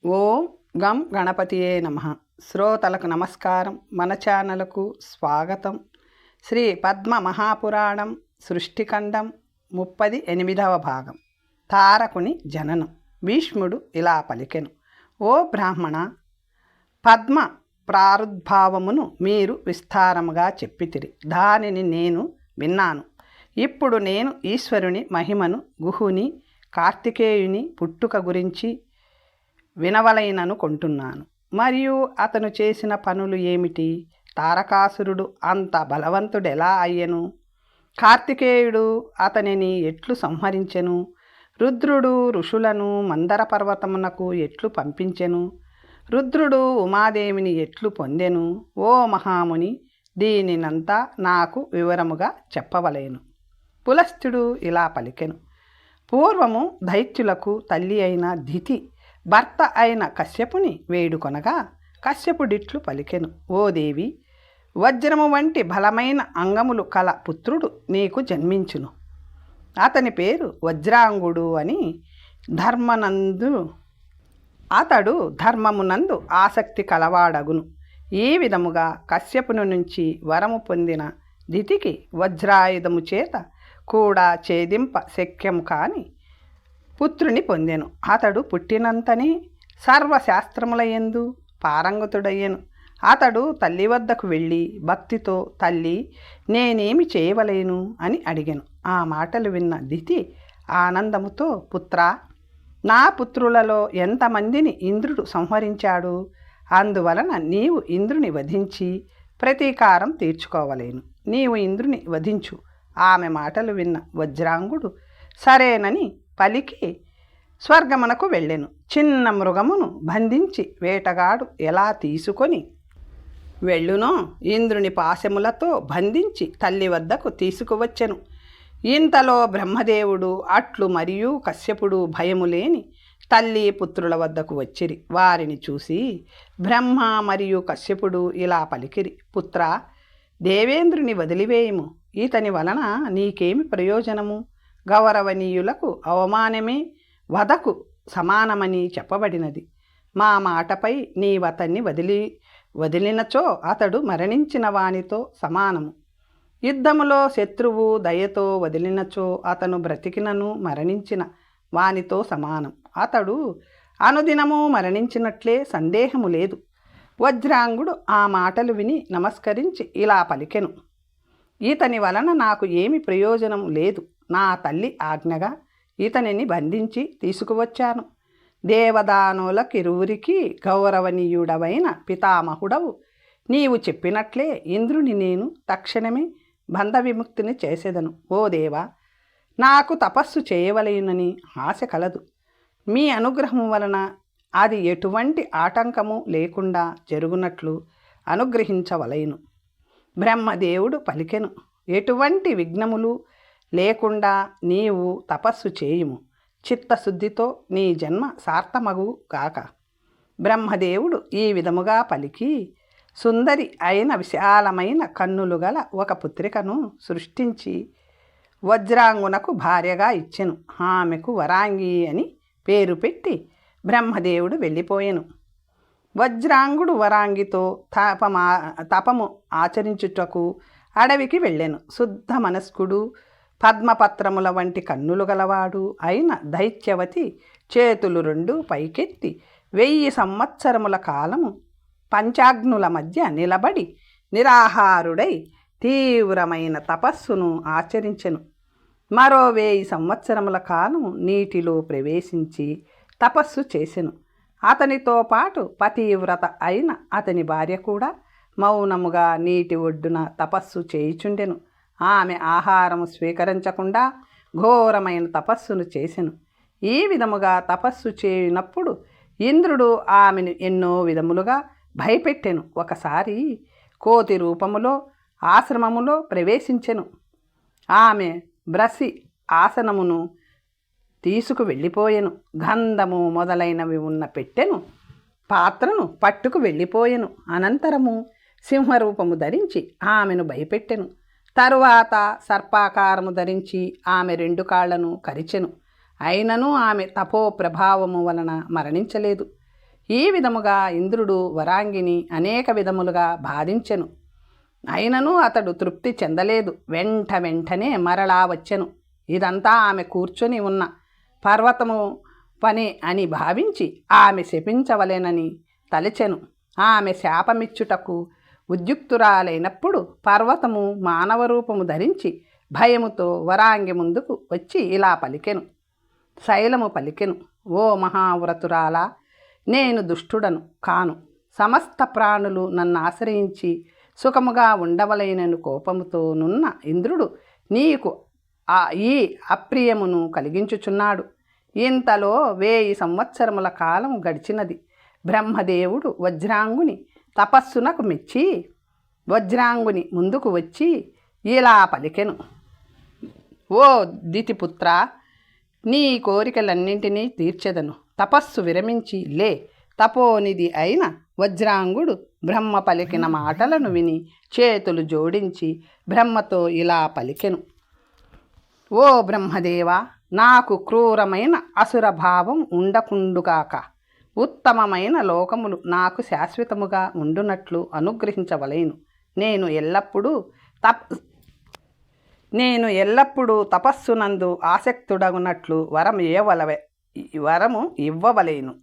ఓం గం గణపతియే నమః. శ్రోతలకు నమస్కారం. మన ఛానల్కు స్వాగతం. శ్రీ పద్మ మహాపురాణం సృష్టిఖండం 38వ భాగం. తారకుని జననం. భీష్ముడు ఇలా పలికెను: ఓ బ్రాహ్మణ, పద్మ ప్రారుద్భావమును మీరు విస్తారముగా చెప్పితిరి. దానిని నేను విన్నాను. ఇప్పుడు నేను ఈశ్వరుని మహిమను, గుహుని కార్తికేయుని పుట్టుక గురించి వినవలైననుకుంటున్నాను. మరియు అతను చేసిన పనులు ఏమిటి? తారకాసురుడు అంత బలవంతుడెలా అయ్యెను? కార్తికేయుడు అతనిని ఎట్లు సంహరించెను? రుద్రుడు ఋషులను మందర పర్వతమునకు ఎట్లు పంపించెను? రుద్రుడు ఉమాదేవిని ఎట్లు పొందెను? ఓ మహాముని, దీనినంతా నాకు వివరముగా చెప్పవలేను. పులస్త్యుడు ఇలా పలికెను: పూర్వము దైత్యులకు తల్లి అయిన దితి భర్త అయిన కశ్యపుని వేడుకొనగా కశ్యపుడిట్లు పలికెను: ఓ దేవి, వజ్రము వంటి బలమైన అంగములు కల పుత్రుడు నీకు జన్మించును. అతని పేరు వజ్రాంగుడు అని. అతడు ధర్మమునందు ఆసక్తి కలవాడగును. ఈ విధముగా కశ్యపుని నుంచి వరము పొందిన దితికి వజ్రాయుధము చేత కూడా ఛేదింప శక్యం కాని పుత్రుని పొందెను. అతడు పుట్టినంతనే సర్వశాస్త్రములయందు పారంగతుడయ్యెను. అతడు తల్లి వద్దకు వెళ్ళి భక్తితో, తల్లి, నేనేమి చేయవలేను అని అడిగాను. ఆ మాటలు విన్న దితి ఆనందముతో, పుత్రా, నా పుత్రులలో ఎంతమందిని ఇంద్రుడు సంహరించాడు. అందువలన నీవు ఇంద్రుని వధించి ప్రతీకారం తీర్చుకోవలేను. నీవు ఇంద్రుని వధించు. ఆమె మాటలు విన్న వజ్రాంగుడు సరేనని పలికి స్వర్గమునకు వెళ్ళెను. చిన్న మృగమును బంధించి వేటగాడు ఎలా తీసుకొని వెళ్ళునో ఇంద్రుని పాశములతో బంధించి తల్లి వద్దకు తీసుకువచ్చెను. ఇంతలో బ్రహ్మదేవుడు అట్లు మరియు కశ్యపుడు భయము లేని తల్లి పుత్రుల వద్దకు వచ్చిరి. వారిని చూసి బ్రహ్మ మరియు కశ్యపుడు ఇలా పలికిరి: పుత్ర, దేవేంద్రుని వదిలివేయము. ఇతని వలన నీకేమి ప్రయోజనము? గౌరవనీయులకు అవమానమే వధకు సమానమని చెప్పబడినది. మా మాటపై నీవతన్ని వదిలినచో అతడు మరణించిన వానితో సమానము. యుద్ధములో శత్రువు దయతో వదిలినచో అతను బ్రతికినను మరణించిన వానితో సమానం. అతడు అనుదినము మరణించినట్లే, సందేహము లేదు. వజ్రాంగుడు ఆ మాటలు విని నమస్కరించి ఇలా పలికెను: ఇతని వలన నాకు ఏమి ప్రయోజనం లేదు. నా తల్లి ఆజ్ఞగా ఇతనిని బంధించి తీసుకువచ్చాను. దేవదానులకిరువురికి గౌరవనీయుడవైన పితామహుడవు నీవు చెప్పినట్లే ఇంద్రుని నేను తక్షణమే బంధ విముక్తిని చేసేదను. ఓ దేవా, నాకు తపస్సు చేయవలెనని ఆశ కలదు. మీ అనుగ్రహం వలన అది ఎటువంటి ఆటంకము లేకుండా జరుగునట్లు అనుగ్రహించవలెను. బ్రహ్మదేవుడు పలికెను: ఎటువంటి విఘ్నములు లేకుండా నీవు తపస్సు చేయుము. చిత్తశుద్ధితో నీ జన్మ సార్థమగు గాక. బ్రహ్మదేవుడు ఈ విధముగా పలికి సుందరి అయిన విశాలమైన కన్నులు గల ఒక పుత్రికను సృష్టించి వజ్రాంగునకు భార్యగా ఇచ్చెను. ఆమెకు వరాంగి అని పేరు పెట్టి బ్రహ్మదేవుడు వెళ్ళిపోయెను. వజ్రాంగుడు వరాంగితో తపము ఆచరించుటకు అడవికి వెళ్ళెను. శుద్ధ మనస్కుడు, పద్మపత్రముల వంటి కన్నులు గలవాడు అయిన దైత్యవతి చేతులు రెండు పైకెత్తి 1000 సంవత్సరముల కాలము పంచాగ్నుల మధ్య నిలబడి నిరాహారుడై తీవ్రమైన తపస్సును ఆచరించెను. మరో 1000 సంవత్సరముల కాలము నీటిలో ప్రవేశించి తపస్సు చేసెను. అతనితో పాటు పతివ్రత అయిన అతని భార్య కూడా మౌనముగా నీటి ఒడ్డున తపస్సు చేయుచుండెను. ఆమె ఆహారము స్వీకరించకుండా ఘోరమైన తపస్సును చేసెను. ఈ విధముగా తపస్సు చేయునప్పుడు ఇంద్రుడు ఆమెను ఎన్నో విధములుగా భయపెట్టెను. ఒకసారి కోతి రూపములో ఆశ్రమములో ప్రవేశించెను. ఆమె బ్రసి ఆసనమును తీసుకు వెళ్ళిపోయెను. గంధము మొదలైనవి ఉన్న పెట్టెను పాత్రను పట్టుకు వెళ్ళిపోయెను. అనంతరము సింహరూపము ధరించి ఆమెను భయపెట్టెను. తరువాత సర్పాకారము ధరించి ఆమె 2 కాళ్లను కరిచెను. అయినను ఆమె తపో ప్రభావము వలన మరణించలేదు. ఈ విధముగా ఇంద్రుడు వరాంగిని అనేక విధములుగా బాధించెను. అయినను అతడు తృప్తి చెందలేదు. వెంటనే మరలా వచ్చెను. ఇదంతా ఆమె కూర్చొని ఉన్న పర్వతము పని అని భావించి ఆమె శపించవలెనని తలచెను. ఆమె శాపమిచ్చుటకు ఉద్యుక్తురాలైనప్పుడు పర్వతము మానవ రూపము ధరించి భయముతో వరాంగి ముందుకు వచ్చి ఇలా పలికెను. శైలము పలికెను, ఓ మహావ్రతురాలా, నేను దుష్టుడను కాను. సమస్త ప్రాణులు నన్ను ఆశ్రయించి సుఖముగా ఉండవలైనను కోపముతోనున్న ఇంద్రుడు నీకు ఈ అప్రియమును కలిగించుచున్నాడు. ఇంతలో 1000 సంవత్సరముల కాలం గడిచినది. బ్రహ్మదేవుడు వజ్రాంగుని తపస్సునకు మెచ్చి వజ్రాంగుని ముందుకు వచ్చి ఇలా పలికెను, ఓ దితిపుత్ర, నీ కోరికలన్నింటినీ తీర్చెదను. తపస్సు విరమించి లే. తపోనిధి అయిన వజ్రాంగుడు బ్రహ్మ పలికిన మాటలను విని చేతులు జోడించి బ్రహ్మతో ఇలా పలికెను, ఓ బ్రహ్మదేవా, నాకు క్రూరమైన అసురభావం ఉండకుండుగాక. ఉత్తమమైన లోకములు నాకు శాశ్వతముగా ఉండునట్లు అనుగ్రహించవలేను. నేను ఎల్లప్పుడూ తపస్సునందు ఆసక్తుడగునట్లు వరము ఇవ్వవలేను.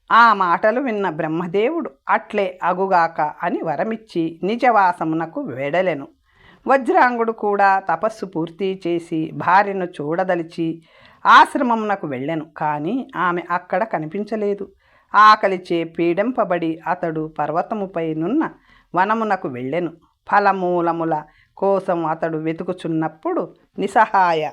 ఆ మాటలు విన్న బ్రహ్మదేవుడు అట్లే అగుగాక అని వరమిచ్చి నిజవాసమునకు వెడలెను. వజ్రాంగుడు కూడా తపస్సు పూర్తి చేసి భార్యను చూడదలిచి ఆశ్రమమునకు వెళ్ళెను. కానీ ఆమె అక్కడ కనిపించలేదు. ఆకలిచే పీడింపబడి అతడు పర్వతముపై నున్న వనమునకు వెళ్ళెను. ఫలమూలముల కోసం అతడు వెతుకుచున్నప్పుడు నిస్సహాయ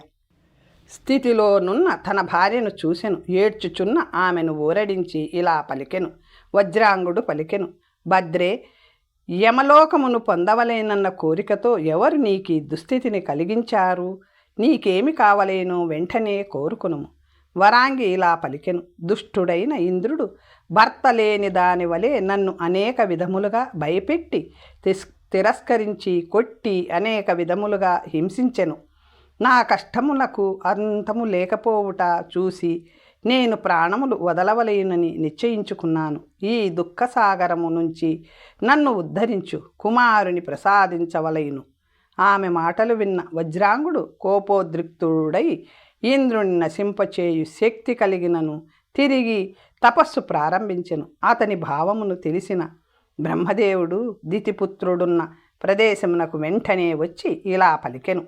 స్థితిలోనున్న తన భార్యను చూసెను. ఏడ్చుచున్న ఆమెను ఊరడించి ఇలా పలికెను. వజ్రాంగుడు పలికెను, భద్రే, యమలోకమును పొందవలేనన్న కోరికతో ఎవరు నీకు దుస్థితిని కలిగించారు? నీకేమి కావలేనో వెంటనే కోరుకునుము. వరాంగి ఇలా పలికెను, దుష్టుడైన ఇంద్రుడు భర్త లేని దాని వలె నన్ను అనేక విధములుగా భయపెట్టి తిరస్కరించి కొట్టి అనేక విధములుగా హింసించెను. నా కష్టములకు అంతము లేకపోవుట చూసి నేను ప్రాణములు వదలవలేనని నిశ్చయించుకున్నాను. ఈ దుఃఖసాగరము నుంచి నన్ను ఉద్ధరించు, కుమారుని ప్రసాదించవలెను. ఆమె మాటలు విన్న వజ్రాంగుడు కోపోద్రిక్తుడై ఇంద్రుని నశింపచేయు శక్తి కలిగినను తిరిగి తపస్సు ప్రారంభించెను. అతని భావమును తెలిసిన బ్రహ్మదేవుడు దితిపుత్రుడున్న ప్రదేశమునకు వెంటనే వచ్చి ఇలా పలికెను,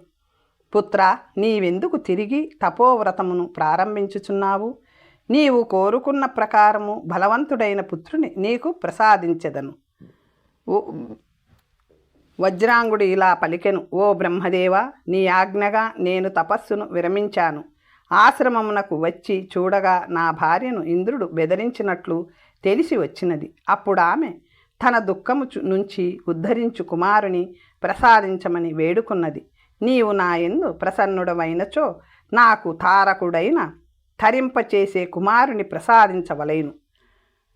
పుత్ర, నీవెందుకు తిరిగి తపోవ్రతమును ప్రారంభించుచున్నావు? నీవు కోరుకున్న ప్రకారము బలవంతుడైన పుత్రుని నీకు ప్రసాదించెదను. వజ్రాంగుడు ఇలా పలికెను, ఓ బ్రహ్మదేవ, నీ ఆజ్ఞగా నేను తపస్సును విరమించాను. ఆశ్రమమునకు వచ్చి చూడగా నా భార్యను ఇంద్రుడు బెదిరించినట్లు తెలిసి వచ్చినది. అప్పుడు ఆమె తన దుఃఖము నుంచి ఉద్ధరించు కుమారుని ప్రసాదించమని వేడుకున్నది. నీవు నా యందు ప్రసన్నుడవైనచో నాకు తారకుడైన తరింపచేసే కుమారుని ప్రసాదించవలేను.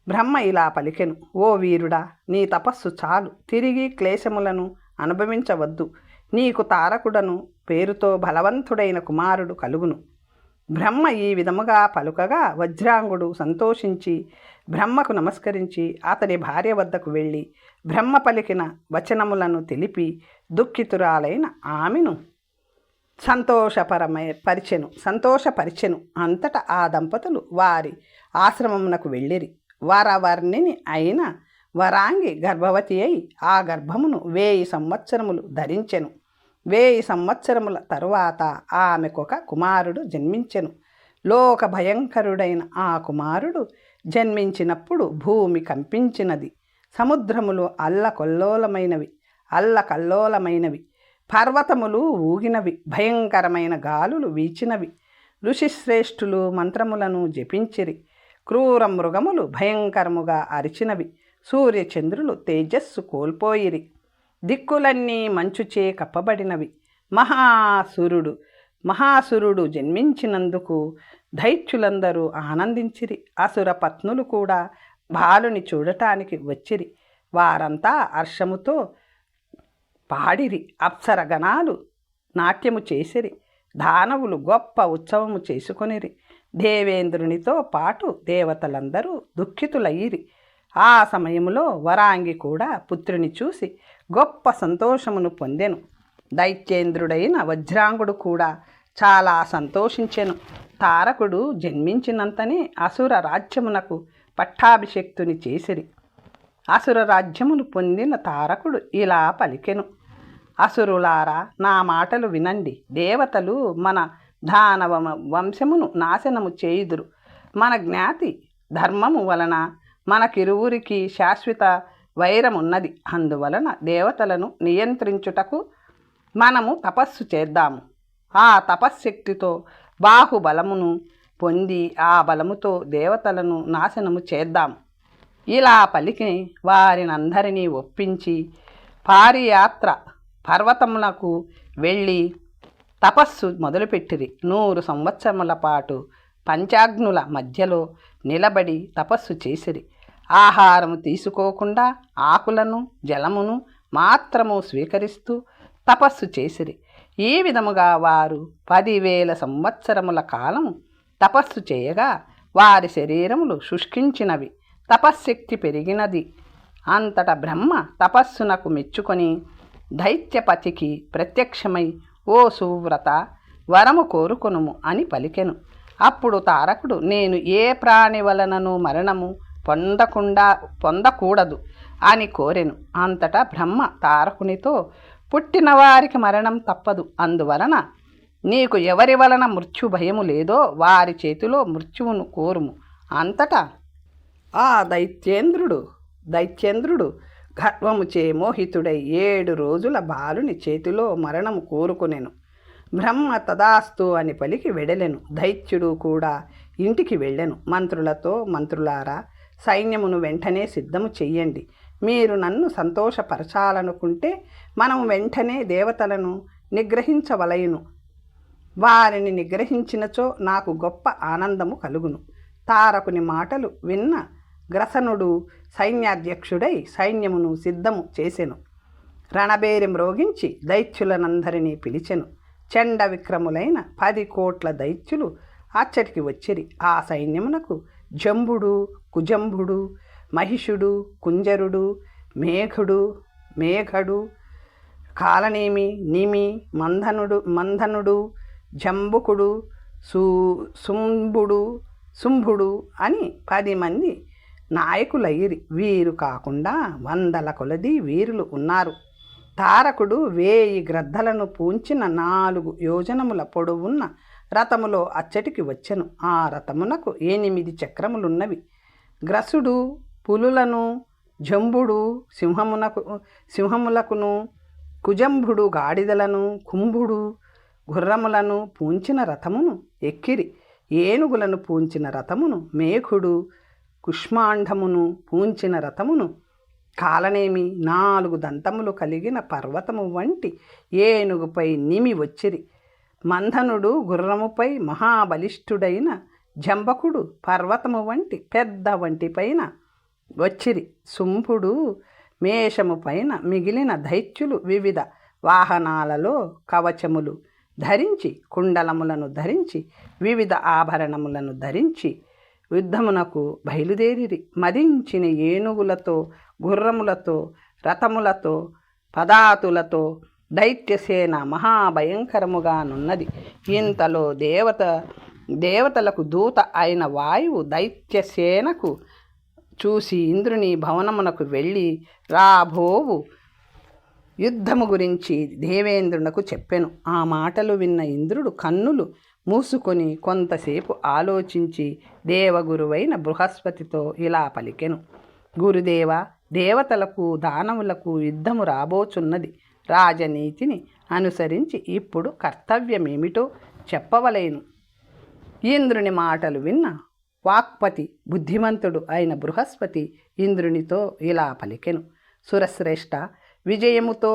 బ్రహ్మ ఇలా పలికెను, ఓ వీరుడా, నీ తపస్సు చాలు. తిరిగి క్లేశములను అనుభవించవద్దు. నీకు తారకుడను పేరుతో బలవంతుడైన కుమారుడు కలుగును. బ్రహ్మ ఈ విధముగా పలుకగా వజ్రాంగుడు సంతోషించి బ్రహ్మకు నమస్కరించి అతని భార్య వద్దకు వెళ్ళి బ్రహ్మ పలికిన వచనములను దుఃఖితురాలైన ఆమెను సంతోషపరిచెను. అంతటా ఆ దంపతులు వారి ఆశ్రమమునకు వెళ్ళిరి. వరవర్ణిని అయిన వరాంగి గర్భవతి అయి ఆ గర్భమును 1000 సంవత్సరములు ధరించెను. 1000 సంవత్సరముల తరువాత ఆమెకొక కుమారుడు జన్మించెను. లోక భయంకరుడైన ఆ కుమారుడు జన్మించినప్పుడు భూమి కంపించినది. సముద్రములు అల్లకల్లోలమైనవి. పర్వతములు ఊగినవి. భయంకరమైన గాలులు వీచినవి. ఋషిశ్రేష్ఠులు మంత్రములను జపించిరి. క్రూర మృగములు భయంకరముగా అరిచినవి. సూర్యచంద్రులు తేజస్సు కోల్పోయిరి. దిక్కులన్నీ మంచుచే కప్పబడినవి. మహాసురుడు జన్మించినందుకు దైత్యులందరూ ఆనందించిరి. అసుర పత్నులు కూడా బాలుని చూడటానికి వచ్చిరి. వారంతా హర్షముతో పాడిరి. అప్సరగణాలు నాట్యము చేసిరి. దానవులు గొప్ప ఉత్సవము చేసుకొనిరి. దేవేంద్రునితో పాటు దేవతలందరూ దుఃఖితులయ్యిరి. ఆ సమయములో వరాంగి కూడా పుత్రుని చూసి గొప్ప సంతోషమును పొందెను. దైత్యేంద్రుడైన వజ్రాంగుడు కూడా చాలా సంతోషించెను. తారకుడు జన్మించినంతనే అసుర రాజ్యమునకు పట్టాభిషేక్తుని చేసిరి. అసుర రాజ్యమును పొందిన తారకుడు ఇలా పలికెను: అసురులారా, నా మాటలు వినండి. దేవతలు మన దానవ వంశమును నాశనము చేయుదురు. మన జ్ఞాతి ధర్మము వలన మనకిరువురికి శాశ్వత వైరమున్నది. అందువలన దేవతలను నియంత్రించుటకు మనము తపస్సు చేద్దాము. ఆ తపశ్శక్తితో బాహుబలమును పొంది ఆ బలముతో దేవతలను నాశనము చేద్దాము. ఇలా పలికి వారినందరినీ ఒప్పించి పారియాత్ర పర్వతములకు వెళ్ళి తపస్సు మొదలుపెట్టిరి. 100 సంవత్సరముల పాటు పంచాగ్నుల మధ్యలో నిలబడి తపస్సు చేసిరి. ఆహారము తీసుకోకుండా ఆకులను జలమును మాత్రము స్వీకరిస్తూ తపస్సు చేసిరి. ఈ విధముగా వారు 10,000 సంవత్సరముల కాలం తపస్సు చేయగా వారి శరీరములు శుష్కించినవి, తపశ్శక్తి పెరిగినది. అంతటా బ్రహ్మ తపస్సునకు మెచ్చుకొని దైత్యపతికి ప్రత్యక్షమై, ఓ సువ్రత, వరము కోరుకొనుము అని పలికెను. అప్పుడు తారకుడు, నేను ఏ ప్రాణి వలనను మరణము పొందకూడదు అని కోరెను. అంతటా బ్రహ్మ తారకునితో, పుట్టిన వారికి మరణం తప్పదు. అందువలన నీకు ఎవరి వలన మృత్యు భయము లేదో వారి చేతిలో మృత్యువును కోరుము. అంతటా ఆ దైత్యేంద్రుడు గర్వముచే మోహితుడై 7 రోజుల బాలుని చేతిలో మరణము కోరుకొనెను. బ్రహ్మ తదాస్తు అని పలికి వెడలెను. దైత్యుడు కూడా ఇంటికి వెళ్ళెను. మంత్రులతో, మంత్రులారా, సైన్యమును వెంటనే సిద్ధము చెయ్యండి. మీరు నన్ను సంతోషపరచాలనుకుంటే మనం వెంటనే దేవతలను నిగ్రహించవలయును. వారిని నిగ్రహించినచో నాకు గొప్ప ఆనందము కలుగును. తారకుని మాటలు విన్న గ్రసనుడు సైన్యాధ్యక్షుడై సైన్యమును సిద్ధము చేసెను. రణబేరి మ్రోగించి దైత్యులనందరినీ పిలిచెను. చండ విక్రములైన 10 కోట్ల దైత్యులు అచ్చటికి వచ్చిరి. ఆ సైన్యమునకు జంబుడు, కుజంభుడు, మహిషుడు, కుంజరుడు, మేఘడు, కాలనేమి, నిమి, మంధనుడు, జంబుకుడు, శుంభుడు అని 10 మంది నాయకులయ్యిరి. వీరు కాకుండా 100ల కొలది వీరులు ఉన్నారు. తారకుడు 1000 గ్రద్దలను పూంచిన 4 యోజనముల పొడవున్న రథములో అచ్చటికి వచ్చెను. ఆ రథమునకు 8 చక్రములున్నవి. గ్రసుడు పులులను, జంబుడు సింహములకును, కుజంభుడు గాడిదలను, కుంభుడు గుర్రములను పూంచిన రథమును ఎక్కిరి. ఏనుగులను పూంచిన రథమును, మేఘుడు కుష్మాండమును పూంచిన రథమును, కాలనేమి 4 దంతములు కలిగిన పర్వతము వంటి ఏనుగుపై నిమి వచ్చిరి. మంధనుడు గుర్రముపై మహాబలిష్ఠుడైన జంబకుడు పర్వతము వంటి పెద్ద వంటిపైన వచ్చిరి. శుంభుడు మేషము పైన మిగిలిన దైత్యులు వివిధ వాహనాలలో కవచములు ధరించి, కుండలములను ధరించి, వివిధ ఆభరణములను ధరించి యుద్ధమునకు బయలుదేరిరి. మదించిన ఏనుగులతో, గుర్రములతో, రథములతో, పదాతులతో దైత్యసేన మహాభయంకరముగా నున్నది. ఇంతలో దేవతలకు దూత అయిన వాయువు దైత్యసేనకు చూసి ఇంద్రుని భవనమునకు వెళ్ళి రాబోవు యుద్ధము గురించి దేవేంద్రునకు చెప్పెను. ఆ మాటలు విన్న ఇంద్రుడు కన్నులు మూసుకొని కొంతసేపు ఆలోచించి దేవగురువైన బృహస్పతితో ఇలా పలికెను: గురుదేవ, దేవతలకు దానవులకు యుద్ధము రాబోచున్నది. రాజనీతిని అనుసరించి ఇప్పుడు కర్తవ్యమేమిటో చెప్పవలేను. ఇంద్రుని మాటలు విన్న వాక్పతి బుద్ధిమంతుడు అయిన బృహస్పతి ఇంద్రునితో ఇలా పలికెను: సురశ్రేష్ఠ, విజయముతో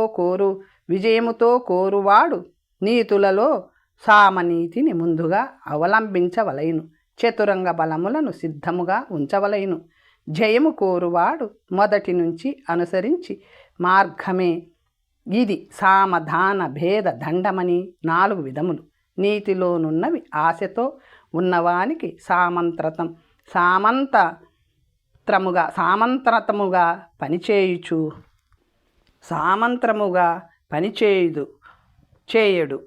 కోరువాడు నీతులలో సామనీతిని ముందుగా అవలంబించవలయును. చతురంగ బలములను సిద్ధముగా ఉంచవలయును. జయము కోరువాడు మొదటి నుంచి అనుసరించి మార్గమే ఇది. సామధాన భేద దండమని 4 విధములు. నీతిలోనున్నవి ఆశతో ఉన్నవానికి సామంత్రముగా చేయడు.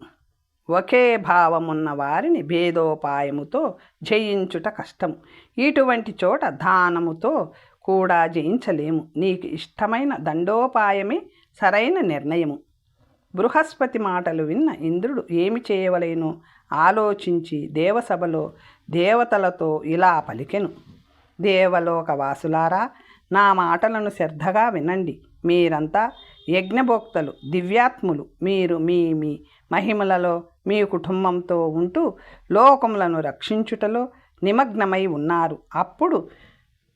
ఒకే భావమున్న వారిని భేదోపాయముతో జయించుట కష్టము. ఇటువంటి చోట దానముతో కూడా జయించలేము. నీకు ఇష్టమైన దండోపాయమే సరైన నిర్ణయము. బృహస్పతి మాటలు విన్న ఇంద్రుడు ఏమి చేయవలెనో ఆలోచించి దేవసభలో దేవతలతో ఇలా పలికెను. దేవలోకవాసులారా, నా మాటలను శ్రద్ధగా వినండి. మీరంతా యజ్ఞభోక్తలు, దివ్యాత్ములు. మీరు మీ మీ మహిమలలో మీ కుటుంబంతో ఉంటూ లోకములను రక్షించుటలో నిమగ్నమై ఉన్నారు. అప్పుడు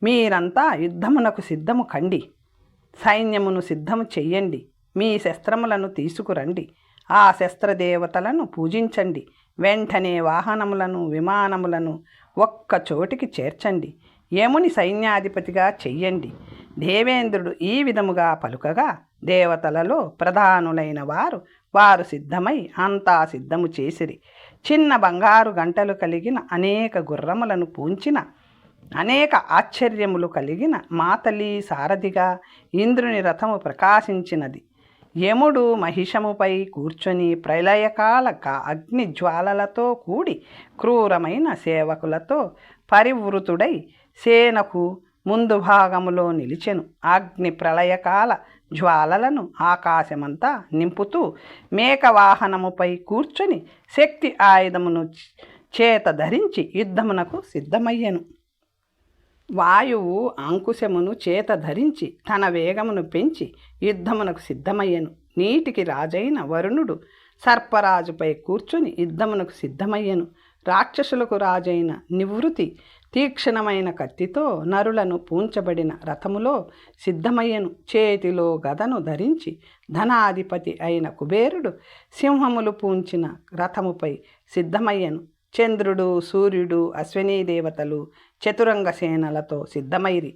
మీరంతా యుద్ధమునకు సిద్ధము కండి. సైన్యమును సిద్ధము చెయ్యండి. మీ శస్త్రములను తీసుకురండి. ఆ శస్త్రదేవతలను పూజించండి. వెంటనే వాహనములను, విమానములను ఒక్క చోటికి చేర్చండి. యముని సైన్యాధిపతిగా చెయ్యండి. దేవేంద్రుడు ఈ విధముగా పలుకగా దేవతలలో ప్రధానులైన వారు సిద్ధమై అంతా సిద్ధము చేసిరి. చిన్న బంగారు గంటలు కలిగిన అనేక గుర్రములను పూంచిన అనేక ఆశ్చర్యములు కలిగిన మాతలి సారథిగా ఇంద్రుని రథము ప్రకాశించినది. యముడు మహిషముపై కూర్చొని ప్రళయకాల అగ్ని జ్వాలలతో కూడి క్రూరమైన సేవకులతో పరివృతుడై సేనకు ముందు భాగములో నిలిచెను. అగ్ని ప్రళయకాల జ్వాలలను ఆకాశమంతా నింపుతూ మేకవాహనముపై కూర్చొని శక్తి ఆయుధమును చేత ధరించి యుద్ధమునకు సిద్ధమయ్యెను. వాయువు అంకుశమును చేత ధరించి తన వేగమును పెంచి యుద్ధమునకు సిద్ధమయ్యెను. నీటికి రాజైన వరుణుడు సర్పరాజుపై కూర్చొని యుద్ధమునకు సిద్ధమయ్యెను. రాక్షసులకు రాజైన నివృత్తి తీక్షణమైన కత్తితో నరులను పూంచబడిన రథములో సిద్ధమయ్యను. చేతిలో గదను ధరించి ధనాధిపతి అయిన కుబేరుడు సింహములు పూంచిన రథముపై సిద్ధమయ్యను. చంద్రుడు, సూర్యుడు, అశ్వినీ దేవతలు చతురంగ సేనలతో సిద్ధమైరి.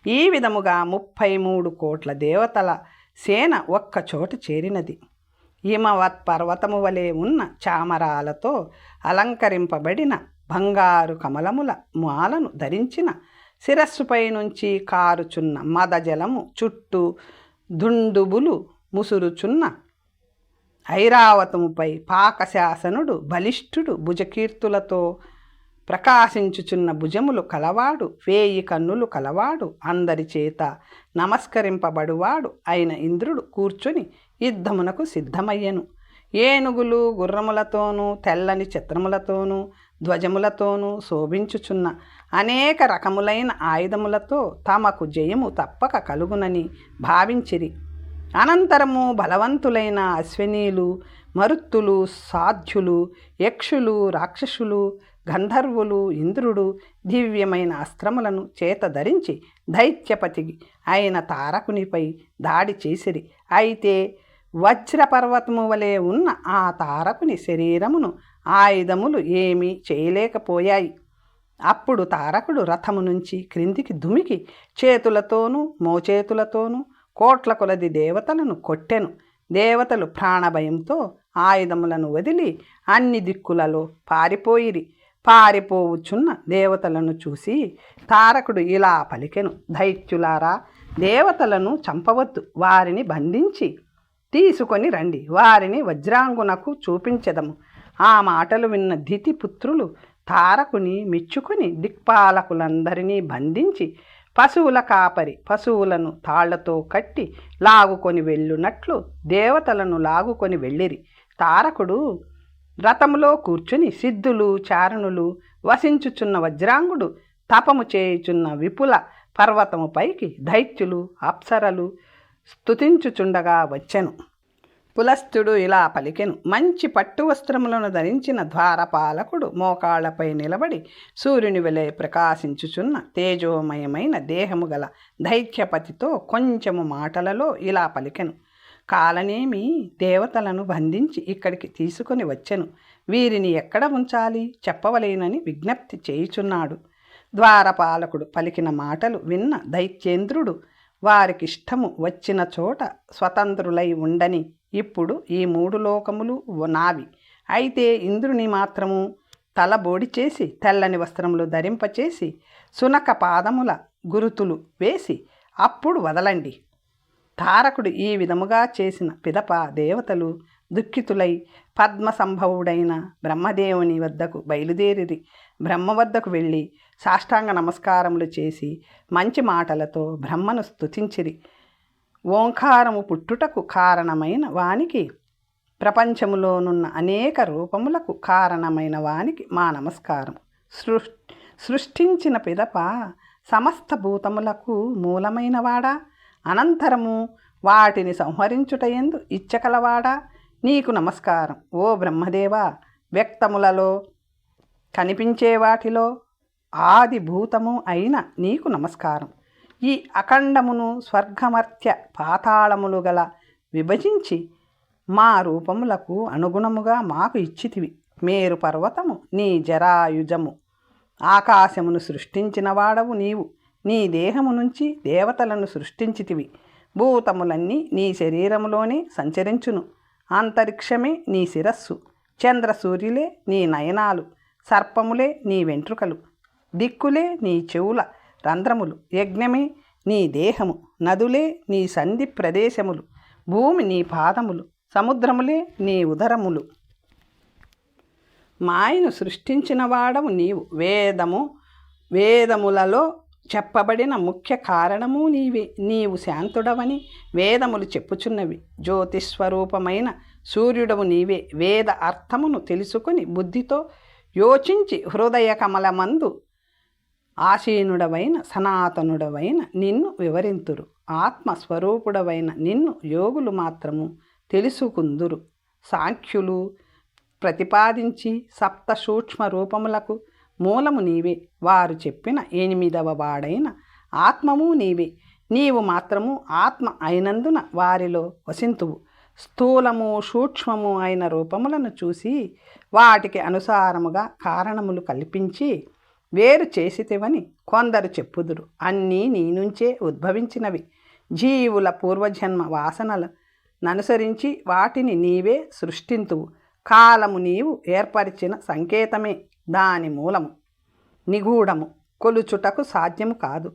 ఈ విధముగా 33 కోట్ల దేవతల సేన ఒక్కచోట చేరినది. హిమవత్ పర్వతము వలె ఉన్న చామరాలతో అలంకరింపబడిన బంగారు కమలముల మాలను ధరించిన శిరస్సుపై నుంచి కారుచున్న మదజలము చుట్టూ దుందుబులు ముసురుచున్న ఐరావతముపై పాకశాసనుడు బలిష్ఠుడు భుజకీర్తులతో ప్రకాశించుచున్న భుజములు కలవాడు, 1000 కన్నులు కలవాడు, అందరి చేత నమస్కరింపబడువాడు అయిన ఇంద్రుడు కూర్చొని యుద్ధమునకు సిద్ధమయ్యెను. ఏనుగులు గుర్రములతోనూ తెల్లని చిత్రములతోనూ ధ్వజములతోనూ శోభించుచున్న అనేక రకములైన ఆయుధములతో తమకు జయము తప్పక కలుగునని భావించిరి. అనంతరము బలవంతులైన అశ్వినీలు, మరుత్తులు, సాధ్యులు, యక్షులు, రాక్షసులు, గంధర్వులు ఇంద్రుడు దివ్యమైన అస్త్రములను చేత ధరించి దైత్యపతి అయిన తారకునిపై దాడి చేసిరి. అయితే వజ్రపర్వతము వలె ఉన్న ఆ తారకుని శరీరమును ఆయుధములు ఏమీ చేయలేకపోయాయి. అప్పుడు తారకుడు రథము నుంచి క్రిందికి దుమికి చేతులతోనూ మోచేతులతోనూ కోట్ల కొలది దేవతలను కొట్టెను. దేవతలు ప్రాణభయంతో ఆయుధములను వదిలి అన్ని దిక్కులలో పారిపోయిరి. పారిపోవుచున్న దేవతలను చూసి తారకుడు ఇలా పలికెను. దైత్యులారా, దేవతలను చంపవద్దు. వారిని బంధించి తీసుకొని రండి. వారిని వజ్రాంగునకు చూపించెదము. ఆ మాటలు విన్న దితిపుత్రులు తారకుని మెచ్చుకొని దిక్పాలకులందరినీ బంధించి పశువుల కాపరి పశువులను తాళ్లతో కట్టి లాగుకొని వెళ్ళునట్లు దేవతలను లాగుకొని వెళ్ళిరి. తారకుడు రథములో కూర్చుని సిద్ధులు, చారణులు వసించుచున్న వజ్రాంగుడు తపము చేయుచున్న విపుల పర్వతము పైకి దైత్యులు, అప్సరలు స్తుతించుచుండగా వచ్చెను. పులస్తుడు ఇలా పలికెను. మంచి పట్టు వస్త్రములను ధరించిన ద్వారపాలకుడు మోకాళ్లపై నిలబడి సూర్యుని వెలే ప్రకాశించుచున్న తేజోమయమైన దేహము గల దైత్యపతితో కొంచెము మాటలలో ఇలా పలికెను. కాలనేమి దేవతలను బంధించి ఇక్కడికి తీసుకొని వచ్చెను. వీరిని ఎక్కడ ఉంచాలి చెప్పవలేనని విజ్ఞప్తి చేయుచున్నాడు. ద్వారపాలకుడు పలికిన మాటలు విన్న దైత్యేంద్రుడు వారికిష్టము వచ్చిన చోట స్వతంత్రులై ఉండని. ఇప్పుడు ఈ 3 లోకములు నావి. అయితే ఇంద్రుని మాత్రము తల బోడి చేసి తెల్లని వస్త్రములు ధరింపచేసి సునక పాదముల గురుతులు వేసి అప్పుడు వదలండి. తారకుడు ఈ విధముగా చేసిన పిదప దేవతలు దుఃఖితులై పద్మ సంభవుడైన బ్రహ్మదేవుని వద్దకు బయలుదేరిరి. బ్రహ్మ వద్దకు వెళ్ళి సాష్టాంగ నమస్కారములు చేసి మంచి మాటలతో బ్రహ్మను స్తుతించిరి. ఓంకారము పుట్టుటకు కారణమైన వానికి, ప్రపంచములోనున్న అనేక రూపములకు కారణమైన వానికి మా నమస్కారం. సృష్టించిన పిదప సమస్త భూతములకు మూలమైన వాడా, అనంతరము వాటిని సంహరించుటయందు ఇచ్చకలవాడా, నీకు నమస్కారం. ఓ బ్రహ్మదేవా, వ్యక్తములలో కనిపించే వాటిలో ఆది భూతము అయిన నీకు నమస్కారం. ఈ అఖండమును స్వర్గమర్త్య పాతాళములు గల విభజించి మా రూపములకు అనుగుణముగా మాకు ఇచ్చితివి. మేరు పర్వతము నీ జరాయుజము, ఆకాశమును సృష్టించిన వాడవు నీవు. నీ దేహము నుంచి దేవతలను సృష్టించితివి. భూతములన్నీ నీ శరీరములోనే సంచరించును. అంతరిక్షమే నీ శిరస్సు, చంద్ర సూర్యులే నీ నయనాలు, సర్పములే నీ వెంట్రుకలు, దిక్కులే నీ చెవుల రంధ్రములు, యజ్ఞమే నీ దేహము, నదులే నీ సంధి ప్రదేశములు, భూమి నీ పాదములు, సముద్రములే నీ ఉదరములు. మాయను సృష్టించిన వాడవు నీవు. వేదములలో చెప్పబడిన ముఖ్య కారణము నీవే. నీవు శాంతుడవని వేదములు చెప్పుచున్నవి. జ్యోతిస్వరూపమైన సూర్యుడవు నీవే. వేద అర్థమును తెలుసుకొని బుద్ధితో యోచించి హృదయ కమలమందు ఆసీనుడవైన సనాతనుడవైన నిన్ను వివరింతురు. ఆత్మస్వరూపుడవైన నిన్ను యోగులు మాత్రము తెలుసుకుందురు. సాంఖ్యులు ప్రతిపాదించి సప్త సూక్ష్మ రూపములకు మూలము నీవే. వారు చెప్పిన 8వ వాడైన ఆత్మము నీవే. నీవు మాత్రము ఆత్మ అయినందున వారిలో వసింతువు. స్థూలము సూక్ష్మము అయిన రూపములను చూసి వాటికి అనుసారముగా కారణములు కల్పించి వేరు చేసితివని కొందరు చెప్పుదురు. అన్నీ నీ నుంచే ఉద్భవించినవి. జీవుల పూర్వజన్మ వాసనలననుసరించి వాటిని నీవే సృష్టింతువు. కాలము నీవు ఏర్పరిచిన సంకేతమే. దాని మూలము నిగూఢము, కొలుచుటకు సాధ్యము కాదు.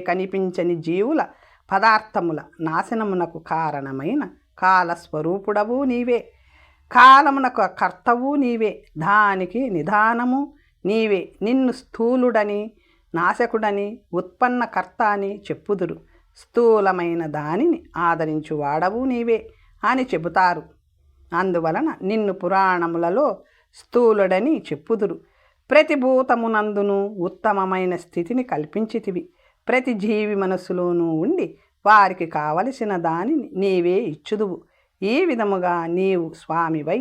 కనిపించని జీవుల పదార్థముల నాశనమునకు కారణమైన కాలస్వరూపుడవు నీవే. కాలమునకు కర్తవు నీవే. దానికి నిదానము నీవే. నిన్ను స్థూలుడని, నాశకుడని, ఉత్పన్నకర్త అని చెప్పుదురు. స్థూలమైన దానిని ఆదరించువాడవు నీవే అని చెబుతారు. అందువలన నిన్ను పురాణములలో స్థూలుడని చెప్పుదురు. ప్రతి భూతమునందును ఉత్తమమైన స్థితిని కల్పించితివి. ప్రతి జీవి మనస్సులోనూ ఉండి వారికి కావలసిన దానిని నీవే ఇచ్చుదువు. ఈ విధముగా నీవు స్వామివై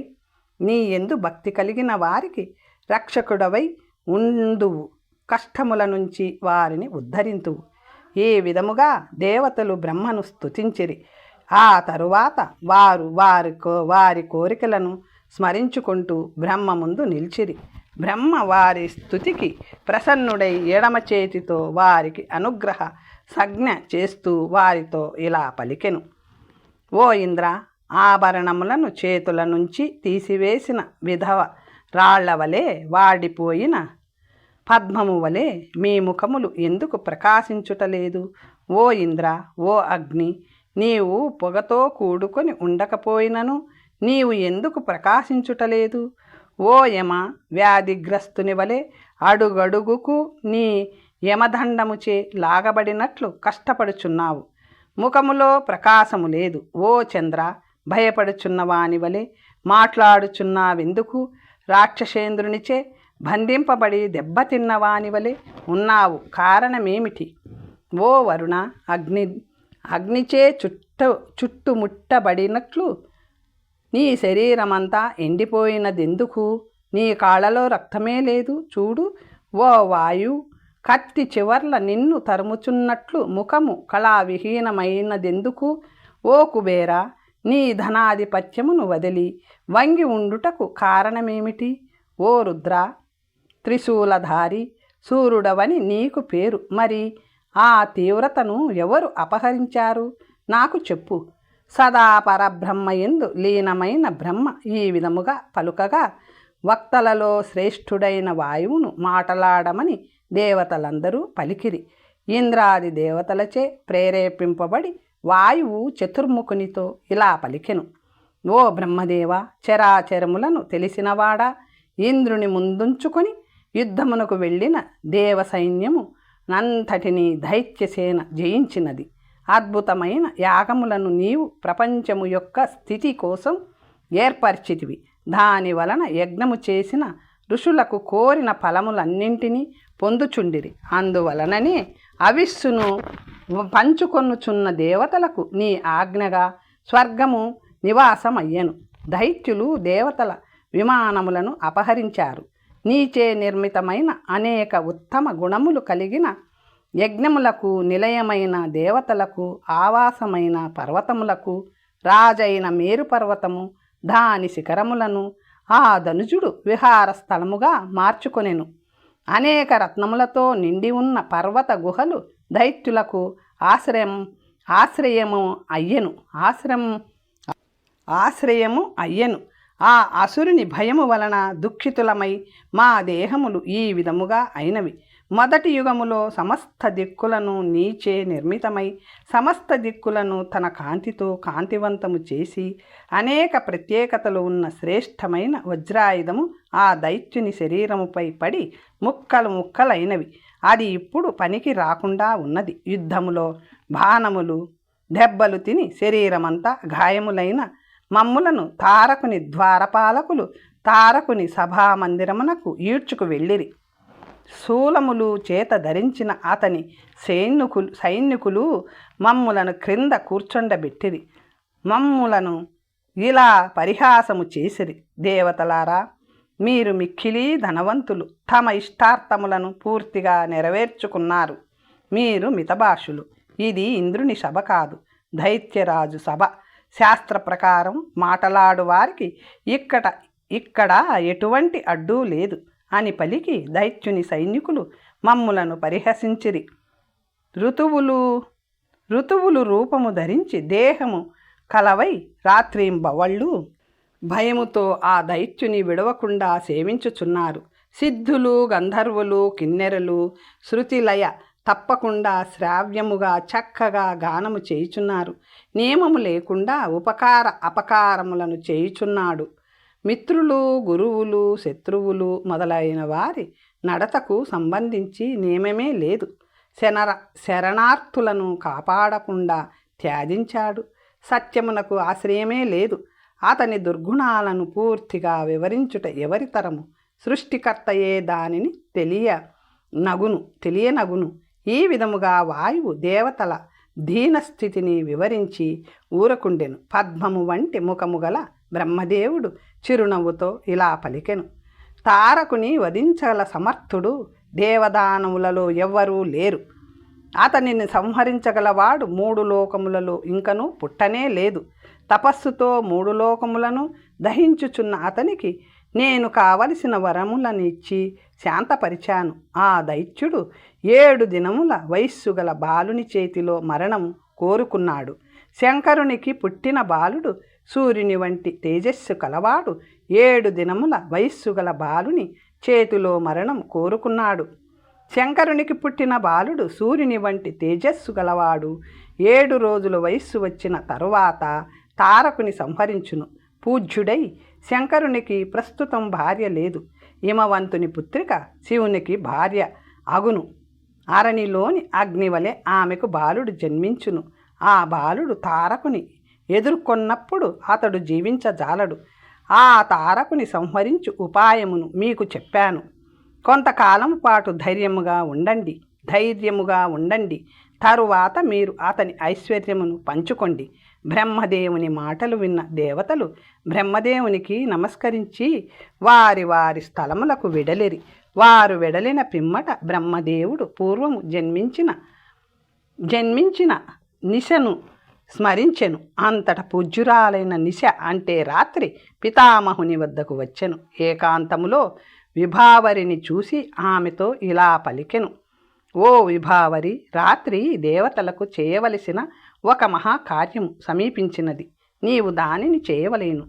నీ యందు భక్తి కలిగిన వారికి రక్షకుడవై ఉందువు. కష్టముల నుంచి వారిని ఉద్ధరింతువు. ఈ విధముగా దేవతలు బ్రహ్మను స్తుతించిరి. ఆ తరువాత వారు వారి కోరికలను స్మరించుకుంటూ బ్రహ్మ ముందు నిలిచిరి. బ్రహ్మ వారి స్తుతికి ప్రసన్నుడై ఎడమ చేతితో వారికి అనుగ్రహ సంజ్ఞ చేస్తూ వారితో ఇలా పలికెను. ఓ ఇంద్ర, ఆభరణములను చేతుల నుంచి తీసివేసిన విధవ రాళ్ల వలె వాడిపోయిన పద్మము వలె మీ ముఖములు ఎందుకు ప్రకాశించుటలేదు? ఓ ఇంద్ర, ఓ అగ్ని, నీవు పొగతో కూడుకొని ఉండకపోయినను నీవు ఎందుకు ప్రకాశించుటలేదు? ఓ యమ, వ్యాధిగ్రస్తుని వలె అడుగడుగుకు నీ యమదండముచే లాగబడినట్లు కష్టపడుచున్నావు. ముఖములో ప్రకాశము లేదు. ఓ చంద్ర, భయపడుచున్నవాని వలె మాట్లాడుచున్నావెందుకు? రాక్షసేంద్రునిచే బంధింపబడి దెబ్బతిన్నవాని వలె ఉన్నావు. కారణమేమిటి? ఓ వరుణ, అగ్నిచే చుట్టుముట్టబడినట్లు నీ శరీరమంతా ఎండిపోయినదెందుకు? నీ కాళ్ళలో రక్తమే లేదు. చూడు. ఓ వాయు, కత్తి చివర్ల నిన్ను తరుముచున్నట్లు ముఖము కళావిహీనమైనదెందుకు? ఓ కుబేర, నీ ధనాధిపత్యమును వదిలి వంగి ఉండుటకు కారణమేమిటి? ఓ రుద్ర, త్రిశూలధారి సూర్యుడవని నీకు పేరు. మరి ఆ తీవ్రతను ఎవరు అపహరించారు? నాకు చెప్పు. సదా పరబ్రహ్మయందు లీనమైన బ్రహ్మ ఈ విధముగా పలుకగా వక్తలలో శ్రేష్ఠుడైన వాయువును మాటలాడమని దేవతలందరూ పలికిరి. ఇంద్రాది దేవతలచే ప్రేరేపింపబడి వాయువు చతుర్ముఖునితో ఇలా పలికెను. ఓ బ్రహ్మదేవ, చరాచరములను తెలిసినవాడా, ఇంద్రుని ముందుంచుకొని యుద్ధమునకు వెళ్ళిన దేవ సైన్యము నంతటినీ దైత్యసేన జయించినది. అద్భుతమైన యాగములను నీవు ప్రపంచము యొక్క స్థితి కోసం ఏర్పరిచితివి. దాని వలన యజ్ఞము చేసిన ఋషులకు కోరిన ఫలములన్నింటినీ పొందుచుండిరి. అందువలననే అవిస్సును పంచుకొనుచున్న దేవతలకు నీ ఆజ్ఞగా స్వర్గము నివాసమయ్యను. దైత్యులు దేవతల విమానములను అపహరించారు. నీచే నిర్మితమైన అనేక ఉత్తమ గుణములు కలిగిన యజ్ఞములకు నిలయమైన దేవతలకు ఆవాసమైన పర్వతములకు రాజైన మేరు పర్వతము దాని శిఖరములను ఆ ధనుజుడు విహార స్థలముగా మార్చుకొనెను. అనేక రత్నములతో నిండి ఉన్న పర్వత గుహలు దైత్యులకు ఆశ్రయము అయ్యెను. ఆ అసురుని భయము వలన దుఃఖితులమై మా దేహములు ఈ విధముగా అయినవి. మొదటి యుగములో సమస్త దిక్కులను నీచే నిర్మితమై సమస్త దిక్కులను తన కాంతితో కాంతివంతము చేసి అనేక ప్రత్యేకతలు ఉన్న శ్రేష్టమైన వజ్రాయుధము ఆ దైత్యుని శరీరముపై పడి ముక్కలైనవి. అది ఇప్పుడు పనికి రాకుండా ఉన్నది. యుద్ధములో బాణములు దెబ్బలు తిని శరీరమంతా గాయములైన మమ్ములను తారకుని ద్వారపాలకులు తారకుని సభామందిరమునకు ఈడ్చుకు వెళ్ళిరి. శూలములు చేత ధరించిన అతని సైనికులు మమ్ములను క్రింద కూర్చొండబెట్టిరి. మమ్ములను ఇలా పరిహాసము చేసిరి. దేవతలారా, మీరు మిక్కిలి ధనవంతులు, తమ ఇష్టార్థములను పూర్తిగా నెరవేర్చుకున్నారు. మీరు మితభాషులు. ఇది ఇంద్రుని సభ కాదు, దైత్యరాజు సభ. శాస్త్ర ప్రకారం మాటలాడు వారికి ఇక్కడ ఎటువంటి అడ్డు లేదు అని పలికి దైత్యుని సైనికులు మమ్ములను పరిహసించిరి. ఋతువులు రూపము ధరించి దేహము కలవై రాత్రింబవళ్ళు భయముతో ఆ దైత్యుని విడవకుండా సేవించుచున్నారు. సిద్ధులు, గంధర్వులు, కిన్నెరలు శృతిలయ తప్పకుండా శ్రావ్యముగా చక్కగా గానము చేయుచున్నారు. నియమము లేకుండా ఉపకార అపకారములను చేయుచున్నాడు. మిత్రులు, గురువులు, శత్రువులు మొదలైన వారి నడతకు సంబంధించి నియమమే లేదు. శరణార్థులను కాపాడకుండా త్యాజించాడు. సత్యమునకు ఆశ్రయమే లేదు. అతని దుర్గుణాలను పూర్తిగా వివరించుట ఎవరితరము? సృష్టికర్తయే దానిని తెలియనగును. ఈ విధముగా వాయువు దేవతల దీనస్థితిని వివరించి ఊరకుండెను. పద్మము వంటి ముఖము గల బ్రహ్మదేవుడు చిరునవ్వుతో ఇలా పలికెను. తారకుని వధించగల సమర్థుడు దేవదానవులలో ఎవ్వరూ లేరు. అతనిని సంహరించగలవాడు 3 లోకములలో ఇంకనూ పుట్టనే లేదు. తపస్సుతో 3 లోకములను దహించుచున్న అతనికి నేను కావలసిన వరములనిచ్చి శాంతపరిచాను. ఆ దైత్యుడు 7 దినముల వయస్సు గల బాలుని చేతిలో మరణం కోరుకున్నాడు. శంకరునికి పుట్టిన బాలుడు సూర్యుని వంటి తేజస్సు కలవాడు 7 దినముల వయస్సు గల బాలుని చేతిలో మరణం కోరుకున్నాడు. శంకరునికి పుట్టిన బాలుడు సూర్యుని వంటి తేజస్సు గలవాడు 7 రోజుల వయస్సు వచ్చిన తరువాత తారకుని సంహరించును. పూజ్యుడై శంకరునికి ప్రస్తుతం భార్య లేదు. హిమవంతుని పుత్రిక శివునికి భార్య అగును. అరణిలోని అగ్నివలె ఆమెకు బాలుడు జన్మించును. ఆ బాలుడు తారకుని ఎదుర్కొన్నప్పుడు అతడు జీవించజాలడు. ఆ తారకుని సంహరించు ఉపాయమును మీకు చెప్పాను. కొంతకాలం పాటు ధైర్యముగా ఉండండి. తరువాత మీరు అతని ఐశ్వర్యమును పంచుకోండి. బ్రహ్మదేవుని మాటలు విన్న దేవతలు బ్రహ్మదేవునికి నమస్కరించి వారి వారి స్థలములకు వెడలిరి. వారు వెడలిన పిమ్మట బ్రహ్మదేవుడు పూర్వము జన్మించిన నిశను స్మరించెను. అంతట పూజ్యురాలైన నిశ అంటే రాత్రి పితామహుని వద్దకు వచ్చెను. ఏకాంతములో విభావరిని చూసి ఆమెతో ఇలా పలికెను. ఓ విభావరి, రాత్రి దేవతలకు చేయవలసిన ఒక మహాకార్యము సమీపించినది. నీవు దానిని చేయవలేను.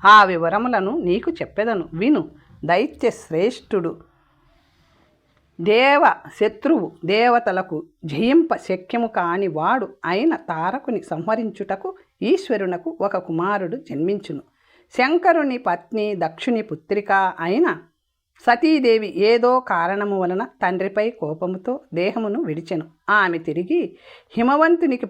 ఆ వివరములను నీకు చెప్పెదను, విను. దైత్య శ్రేష్ఠుడు, శత్రువు, దేవతలకు జయింప శక్యము కాని వాడు అయిన తారకుని సంహరించుటకు ఈశ్వరునకు ఒక కుమారుడు జన్మించును. శంకరుని పత్ని దక్షుని పుత్రిక అయిన సతీదేవి ఏదో కారణము వలన తండ్రిపై కోపముతో దేహమును విడిచెను. ఆమె తిరిగి హిమవంతునికి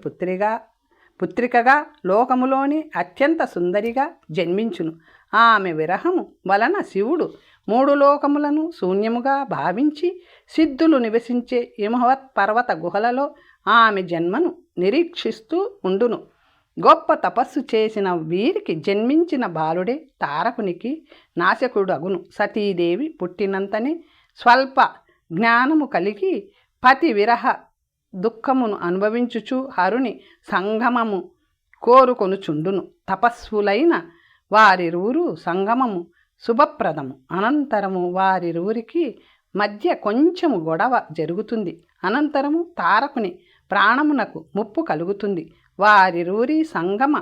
పుత్రికగా లోకములోని అత్యంత సుందరిగా జన్మించును. ఆమె విరహము వలన శివుడు 3 లోకములను శూన్యముగా భావించి సిద్ధులు నివసించే హిమవత్ పర్వత గుహలలో ఆమె జన్మను నిరీక్షిస్తూ ఉండును. గొప్ప తపస్సు చేసిన వీరికి జన్మించిన బాలుడే తారకునికి నాశకుడగును. సతీదేవి పుట్టినంతనే స్వల్ప జ్ఞానము కలిగి పతి విరహ దుఃఖమును అనుభవించుచు హరుని సంగమము కోరుకొనుచుండును. తపస్సులైన వారిరువురు సంగమము శుభప్రదము. అనంతరము వారిరువురికి మధ్య కొంచెము గొడవ జరుగుతుంది. అనంతరము తారకుని ప్రాణమునకు ముప్పు కలుగుతుంది. వారిరువురి సంగమ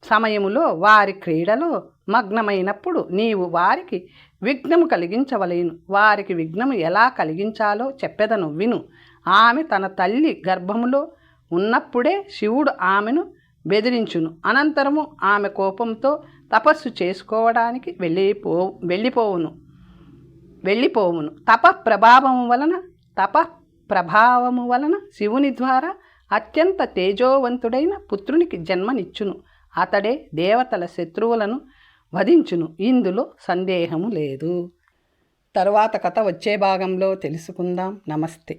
సమయములో వారి క్రీడలో మగ్నమైనప్పుడు నీవు వారికి విఘ్నము కలిగించవలేను. వారికి విఘ్నము ఎలా కలిగించాలో చెప్పెదను విను. ఆమె తన తల్లి గర్భములో ఉన్నప్పుడే శివుడు ఆమెను బెదిరించును. అనంతరము ఆమె కోపంతో తపస్సు చేసుకోవడానికి వెళ్ళిపోవును. తపప్రభావము వలన శివుని ద్వారా అత్యంత తేజోవంతుడైన పుత్రునికి జన్మనిచ్చును. అతడే దేవతల శత్రువులను వధించును. ఇందులో సందేహము లేదు. తరువాత కథ వచ్చే భాగంలో తెలుసుకుందాం. నమస్తే.